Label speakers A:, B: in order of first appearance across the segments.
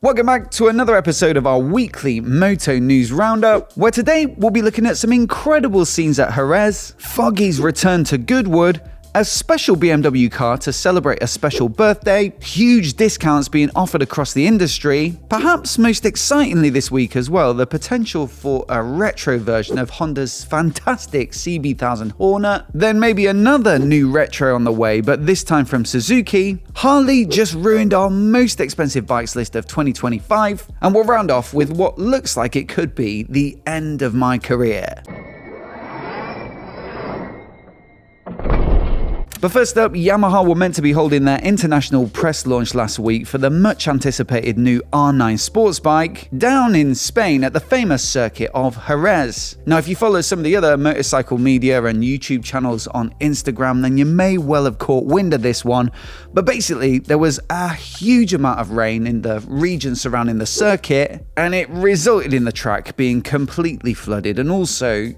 A: Welcome back to another episode of our weekly Moto News Roundup, where today we'll be looking at some incredible scenes at Jerez, Foggy's return to Goodwood, a special BMW car to celebrate a special birthday, huge discounts being offered across the industry, perhaps most excitingly this week as well, the potential for a retro version of Honda's fantastic CB1000 Hornet, then maybe another new retro on the way, but this time from Suzuki. Harley just ruined our most expensive bikes list of 2025, and we'll round off with what looks like it could be the end of my career. But first up, Yamaha were meant to be holding their international press launch last week for the much anticipated new R9 sports bike down in Spain at the famous circuit of Jerez. Now, if you follow some of the other motorcycle media and YouTube channels on Instagram, then you may well have caught wind of this one. But basically, there was a huge amount of rain in the region surrounding the circuit, and it resulted in the track being completely flooded and also,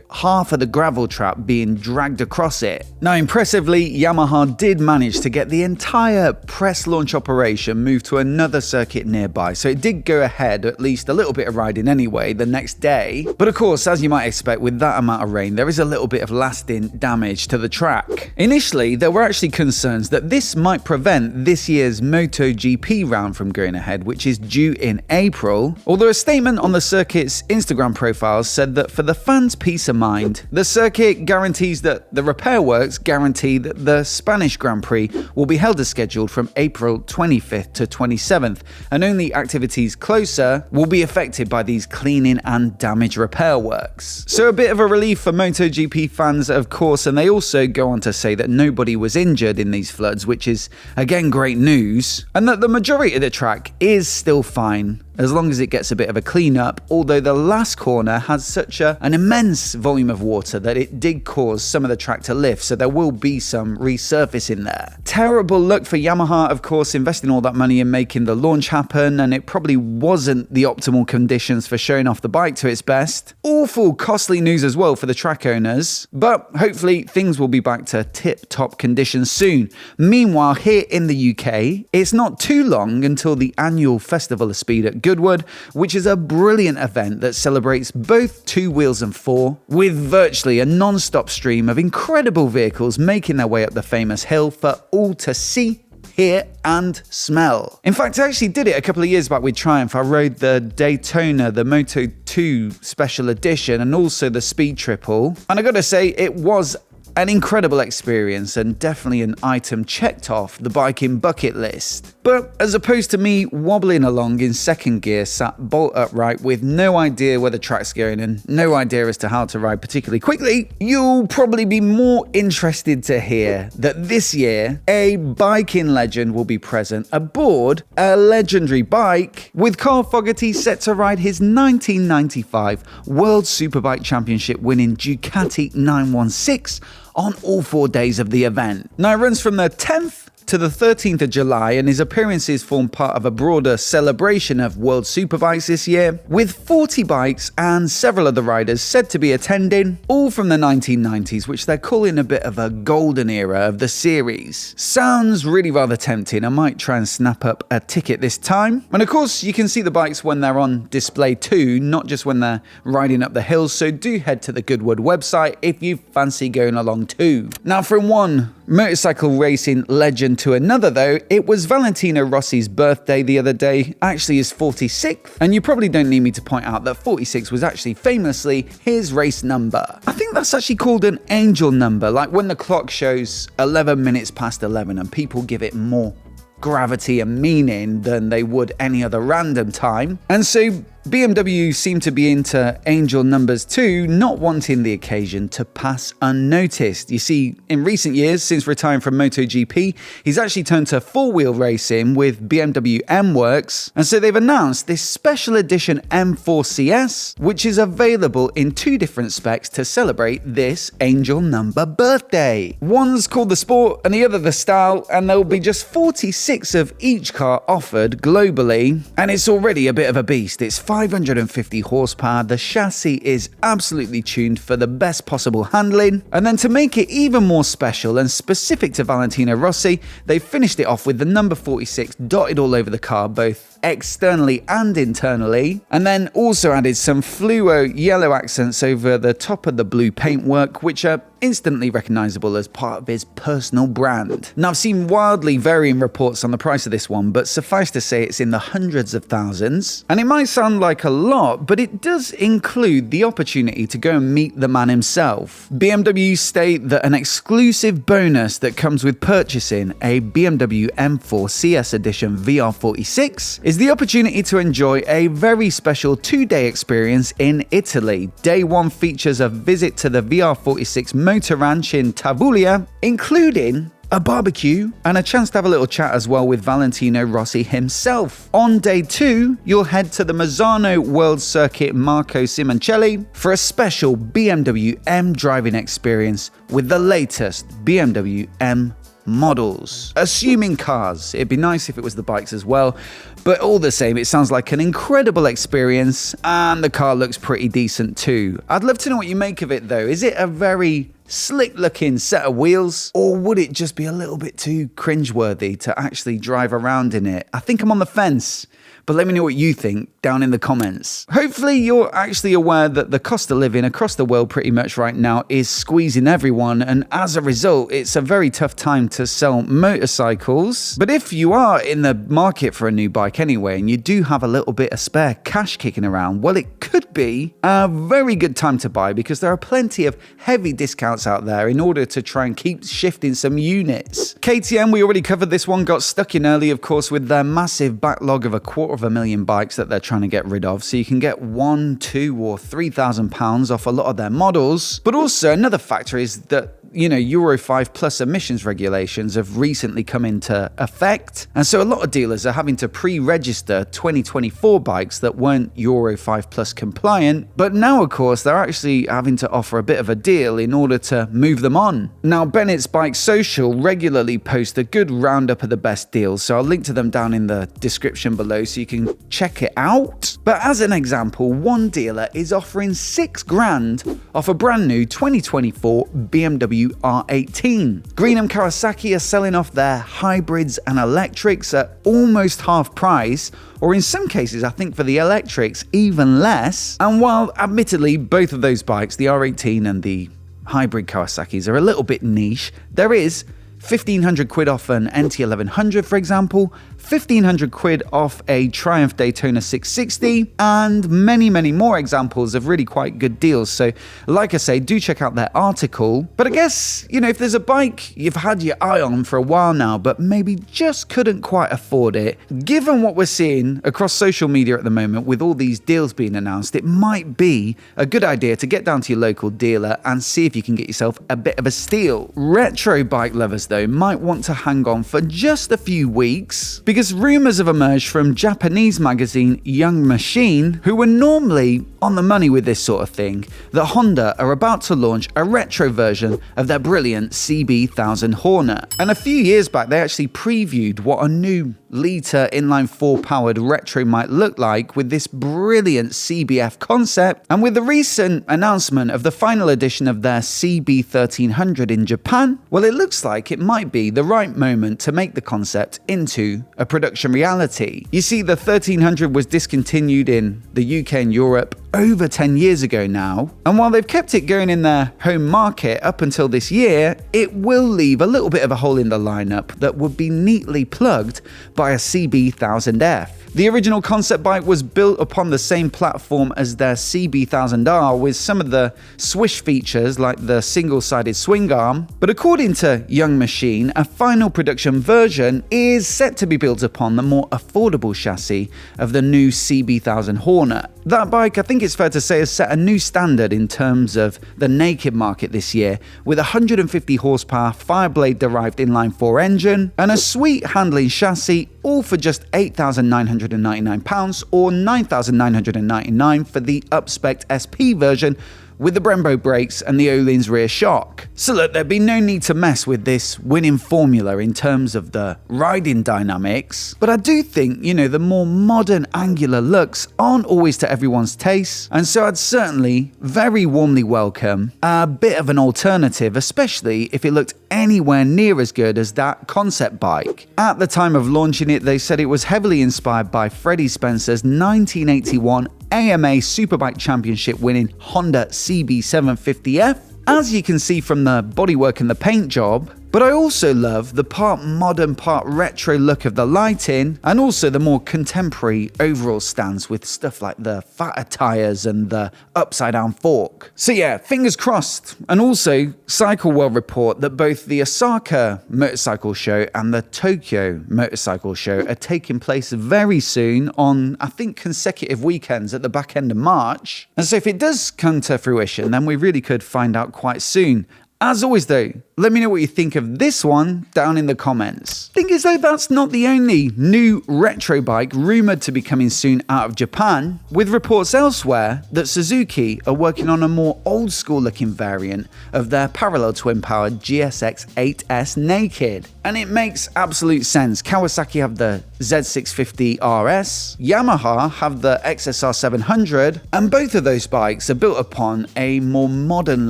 A: half of the gravel trap being dragged across it. Now, impressively, Yamaha did manage to get the entire press launch operation moved to another circuit nearby, so it did go ahead at least a little bit of riding anyway the next day. But of course, as you might expect with that amount of rain, there is a little bit of lasting damage to the track. Initially, there were actually concerns that this might prevent this year's MotoGP round from going ahead, which is due in April, although a statement on the circuit's Instagram profile said that for the fans' peace of mind, the circuit guarantees that the repair works guarantee that the Spanish Grand Prix will be held as scheduled from April 25th to 27th, and only activities closer will be affected by these cleaning and damage repair works. So a bit of a relief for MotoGP fans, of course, and they also go on to say that nobody was injured in these floods, which is again great news, and that the majority of the track is still fine as long as it gets a bit of a clean-up, although the last corner has such an immense volume of water that it did cause some of the track to lift, so there will be some resurfacing there. Terrible luck for Yamaha, of course, investing all that money in making the launch happen, and it probably wasn't the optimal conditions for showing off the bike to its best. Awful costly news as well for the track owners, but hopefully things will be back to tip-top conditions soon. Meanwhile, here in the UK, it's not too long until the annual Festival of Speed at Goodwood, which is a brilliant event that celebrates both two wheels and four, with virtually a non-stop stream of incredible vehicles making their way up the famous hill for all to see, hear and smell. In fact, I actually did it a couple of years back with Triumph. I rode the Daytona, the Moto 2 Special Edition, and also the Speed Triple, and I gotta say, it was an incredible experience and definitely an item checked off the biking bucket list. But as opposed to me wobbling along in second gear sat bolt upright with no idea where the track's going and no idea as to how to ride particularly quickly, you'll probably be more interested to hear that this year a biking legend will be present aboard a legendary bike, with Carl Fogarty set to ride his 1995 World Superbike Championship winning Ducati 916 on all 4 days of the event. Now it runs from the 10th to the 13th of July, and his appearances form part of a broader celebration of World Superbikes this year, with 40 bikes and several other riders said to be attending, all from the 1990s, which they're calling a bit of a golden era of the series. Sounds really rather tempting. I might try and snap up a ticket this time. And of course, you can see the bikes when they're on display too, not just when they're riding up the hills, so do head to the Goodwood website if you fancy going along too. Now, from one motorcycle racing legend to another though, it was Valentino Rossi's birthday the other day, actually his 46th, and you probably don't need me to point out that 46 was actually famously his race number. I think that's actually called an angel number, like when the clock shows 11 minutes past 11 and people give it more gravity and meaning than they would any other random time. And so BMW seem to be into angel numbers too, not wanting the occasion to pass unnoticed. You see, in recent years, since retiring from MotoGP, he's actually turned to four-wheel racing with BMW M Works, and so they've announced this special edition M4 CS, which is available in two different specs to celebrate this angel number birthday. One's called the Sport and the other the Style, and there'll be just 46 of each car offered globally, and it's already a bit of a beast. It's 550 horsepower, the chassis is absolutely tuned for the best possible handling, and then to make it even more special and specific to Valentino Rossi, they finished it off with the number 46 dotted all over the car, both externally and internally, and then also added some fluo yellow accents over the top of the blue paintwork, which are instantly recognizable as part of his personal brand. Now, I've seen wildly varying reports on the price of this one, but suffice to say it's in the hundreds of thousands. And it might sound like a lot, but it does include the opportunity to go and meet the man himself. BMW state that an exclusive bonus that comes with purchasing a BMW M4 CS Edition VR46 is the opportunity to enjoy a very special 2-day experience in Italy. Day 1 features a visit to the VR46 Motor Ranch in Tavullia, including a barbecue and a chance to have a little chat as well with Valentino Rossi himself. On day 2, you'll head to the Misano World Circuit Marco Simoncelli for a special BMW M driving experience with the latest BMW M models. Assuming cars, it'd be nice if it was the bikes as well, but all the same, it sounds like an incredible experience, and the car looks pretty decent too. I'd love to know what you make of it though. Is it a very slick looking set of wheels, or would it just be a little bit too cringeworthy to actually drive around in it? I think I'm on the fence, but let me know what you think down in the comments. Hopefully you're actually aware that the cost of living across the world pretty much right now is squeezing everyone, and as a result it's a very tough time to sell motorcycles. But if you are in the market for a new bike anyway, and you do have a little bit of spare cash kicking around, well, it could be a very good time to buy, because there are plenty of heavy discounts out there in order to try and keep shifting some units. KTM, we already covered this one, got stuck in early of course with their massive backlog of $250,000 bikes that they're trying to get rid of, so you can get £1,000, £2,000 or £3,000 off a lot of their models. But also another factor is that Euro 5 plus emissions regulations have recently come into effect, and so a lot of dealers are having to pre-register 2024 bikes that weren't Euro 5 plus compliant, but now of course they're actually having to offer a bit of a deal in order to move them on. Now, Bennett's Bike Social regularly post a good roundup of the best deals, so I'll link to them down in the description below so you can check it out. But as an example, one dealer is offering $6,000 off a brand new 2024 BMW R18. Green and Kawasaki are selling off their hybrids and electrics at almost half price, or in some cases I think for the electrics even less. And while admittedly both of those bikes, the R18 and the hybrid Kawasaki's, are a little bit niche, there is 1,500 quid off an NT1100, for example, 1,500 quid off a Triumph Daytona 660, and many, many more examples of really quite good deals. So, like I say, do check out their article. But I guess, if there's a bike you've had your eye on for a while now, but maybe just couldn't quite afford it, given what we're seeing across social media at the moment with all these deals being announced, it might be a good idea to get down to your local dealer and see if you can get yourself a bit of a steal. Retro bike lovers, though, might want to hang on for just a few weeks, because rumours have emerged from Japanese magazine Young Machine, who were normally on the money with this sort of thing, that Honda are about to launch a retro version of their brilliant CB1000 Hornet. And a few years back they actually previewed what a new litre inline-4 powered retro might look like with this brilliant CBF concept, and with the recent announcement of the final edition of their CB1300 in Japan, well, it looks like it might be the right moment to make the concept into a production reality. You see, the 1300 was discontinued in the UK and Europe over 10 years ago now, and while they've kept it going in their home market up until this year, it will leave a little bit of a hole in the lineup that would be neatly plugged by a CB1000F. The original concept bike was built upon the same platform as their CB1000R, with some of the swish features like the single-sided swing arm, but according to Young Machine, a final production version is set to be built upon the more affordable chassis of the new CB1000 Hornet. That bike, I think it's fair to say, has set a new standard in terms of the naked market this year, with 150 horsepower Fireblade-derived inline-4 engine and a sweet handling chassis, all for just £8,999 or £9,999 for the upspec'd SP version with the Brembo brakes and the Öhlins rear shock. So look, there'd be no need to mess with this winning formula in terms of the riding dynamics, but I do think, the more modern angular looks aren't always to everyone's taste, and so I'd certainly very warmly welcome a bit of an alternative, especially if it looked anywhere near as good as that concept bike. At the time of launching it, they said it was heavily inspired by Freddie Spencer's 1981 AMA Superbike Championship winning Honda CB750F, as you can see from the bodywork and the paint job. But I also love the part modern, part retro look of the lighting, and also the more contemporary overall stance with stuff like the fatter tires and the upside down fork. So yeah, fingers crossed. And also, Cycle World report that both the Osaka Motorcycle Show and the Tokyo Motorcycle Show are taking place very soon on, I think, consecutive weekends at the back end of March. And so if it does come to fruition, then we really could find out quite soon. As always though, let me know what you think of this one down in the comments. Think as though that's not the only new retro bike rumoured to be coming soon out of Japan, with reports elsewhere that Suzuki are working on a more old school looking variant of their parallel twin powered GSX-8S Naked. And it makes absolute sense. Kawasaki have the Z650 RS, Yamaha have the XSR 700, and both of those bikes are built upon a more modern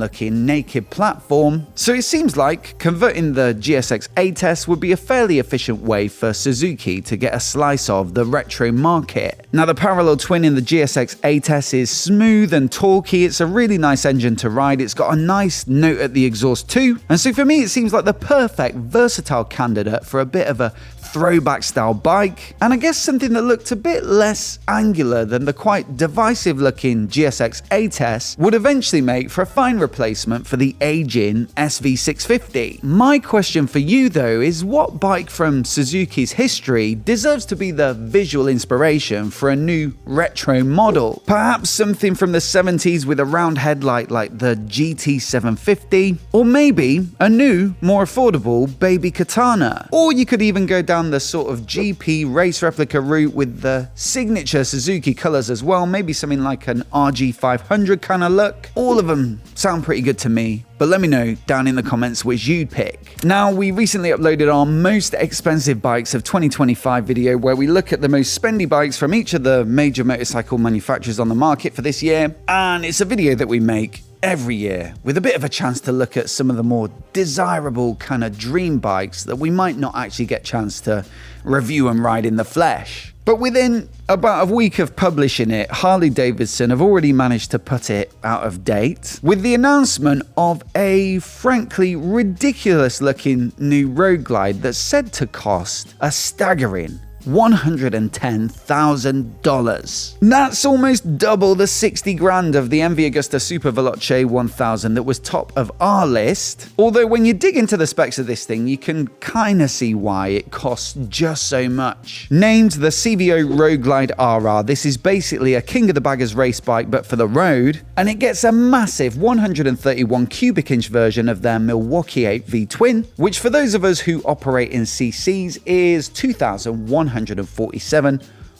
A: looking naked platform. So it seems like converting the GSX-8S would be a fairly efficient way for Suzuki to get a slice of the retro market. Now the parallel twin in the GSX-8S is smooth and torquey, it's a really nice engine to ride, it's got a nice note at the exhaust too, and so for me it seems like the perfect versatile candidate for a bit of a throwback style bike, and I guess something that looked a bit less angular than the quite divisive looking GSX-8S would eventually make for a fine replacement for the aging SV650. My question for you though is, what bike from Suzuki's history deserves to be the visual inspiration for a new retro model? Perhaps something from the 70s with a round headlight like the GT750, or maybe a new, more affordable baby Katana. Or you could even go down the sort of GP race replica route with the signature Suzuki colors as well, maybe something like an RG500 kind of look. All of them sound pretty good to me, but let me know down in the comments which you'd pick. Now, we recently uploaded our most expensive bikes of 2025 video where we look at the most spendy bikes from each of the major motorcycle manufacturers on the market for this year, and it's a video that we make every year with a bit of a chance to look at some of the more desirable kind of dream bikes that we might not actually get a chance to review and ride in the flesh. But within about a week of publishing it, Harley-Davidson have already managed to put it out of date with the announcement of a frankly ridiculous looking new road glide that's said to cost a staggering $110,000. That's almost double the 60 grand of the MV Agusta Super Veloce 1000 that was top of our list. Although when you dig into the specs of this thing, you can kind of see why it costs just so much. Named the CVO Road Glide RR, this is basically a King of the Baggers race bike but for the road, and it gets a massive 131 cubic inch version of their Milwaukee 8 V-twin, which for those of us who operate in CCs is 2,147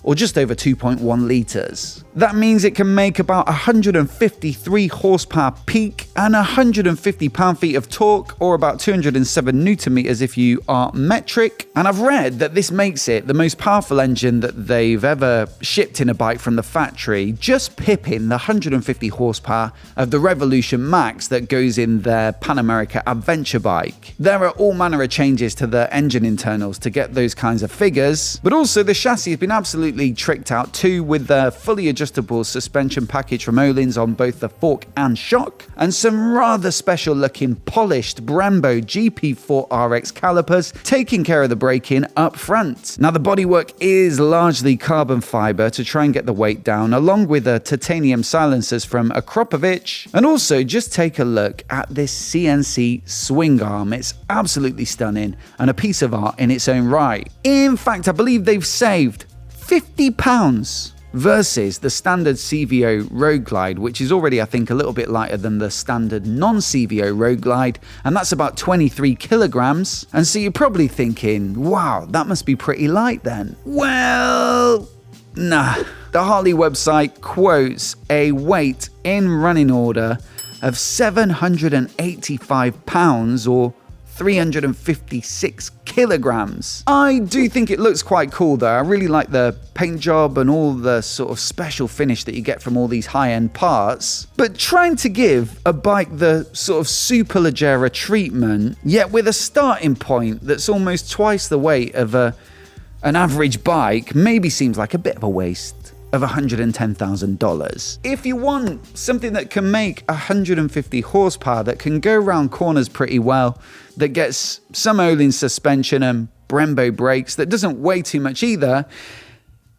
A: or just over 2.1 litres. That means it can make about 153 horsepower peak and 150 pound-feet of torque, or about 207 newton meters if you are metric. And I've read that this makes it the most powerful engine that they've ever shipped in a bike from the factory, just pipping the 150 horsepower of the Revolution Max that goes in their Pan America Adventure bike. There are all manner of changes to the engine internals to get those kinds of figures, but also the chassis has been absolutely tricked out too, with the fully adjustable suspension package from Öhlins on both the fork and shock, and some rather special looking polished Brembo GP4 RX calipers taking care of the braking up front. Now the bodywork is largely carbon fiber to try and get the weight down, along with the titanium silencers from Akropovich. And also just take a look at this CNC swing arm. It's absolutely stunning and a piece of art in its own right. In fact, I believe they've saved £50 versus the standard CVO Road Glide, which is already, I think, a little bit lighter than the standard non-CVO Road Glide, and that's about 23 kilograms. And so you're probably thinking, wow, that must be pretty light then. Well, nah. The Harley website quotes a weight in running order of 785 pounds or 356 kilograms. I do think it looks quite cool though. I really like the paint job and all the sort of special finish that you get from all these high-end parts. But trying to give a bike the sort of Superleggera treatment, yet with a starting point that's almost twice the weight of an average bike, maybe seems like a bit of a waste of $110,000. If you want something that can make 150 horsepower, that can go around corners pretty well, that gets some Öhlins suspension and Brembo brakes, that doesn't weigh too much either,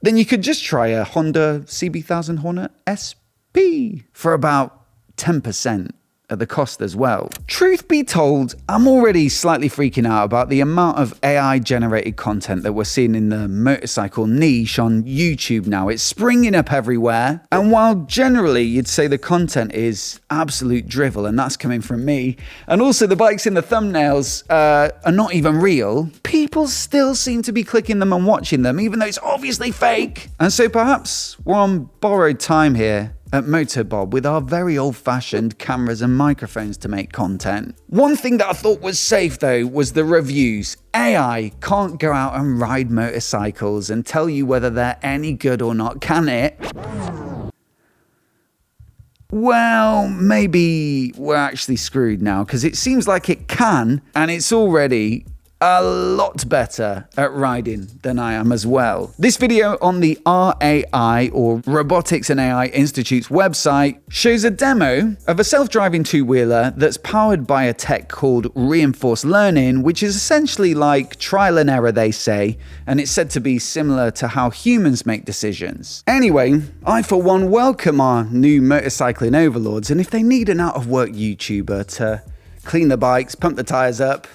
A: then you could just try a Honda CB1000 Hornet SP for about 10% at the cost as well. Truth be told, I'm already slightly freaking out about the amount of AI-generated content that we're seeing in the motorcycle niche on YouTube now. It's springing up everywhere, and while generally you'd say the content is absolute drivel, and that's coming from me, and also the bikes in the thumbnails are not even real, people still seem to be clicking them and watching them, even though it's obviously fake. And so perhaps we're on borrowed time here at MOTOBOB with our very old-fashioned cameras and microphones to make content. One thing that I thought was safe though was the reviews. AI can't go out and ride motorcycles and tell you whether they're any good or not, can it? Well, maybe we're actually screwed now, because it seems like it can, and it's already a lot better at riding than I am as well. This video on the RAI, or Robotics and AI Institute's website, shows a demo of a self-driving two-wheeler that's powered by a tech called reinforced learning, which is essentially like trial and error, they say, and it's said to be similar to how humans make decisions. Anyway, I for one welcome our new motorcycling overlords, and if they need an out-of-work YouTuber to clean the bikes, pump the tires up,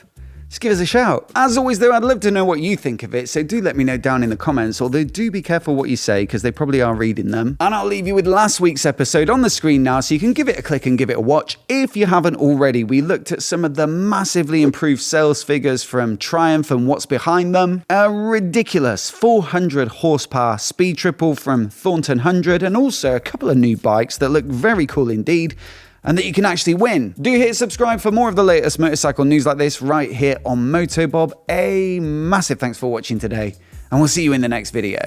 A: just give us a shout. As always though, I'd love to know what you think of it, so do let me know down in the comments, although do be careful what you say, because they probably are reading them. And I'll leave you with last week's episode on the screen now, so you can give it a click and give it a watch if you haven't already. We looked at some of the massively improved sales figures from Triumph and what's behind them, a ridiculous 400 horsepower speed triple from Thornton 100, and also a couple of new bikes that look very cool indeed, and that you can actually win. Do hit subscribe for more of the latest motorcycle news like this right here on MOTOBOB. A massive thanks for watching today, and we'll see you in the next video.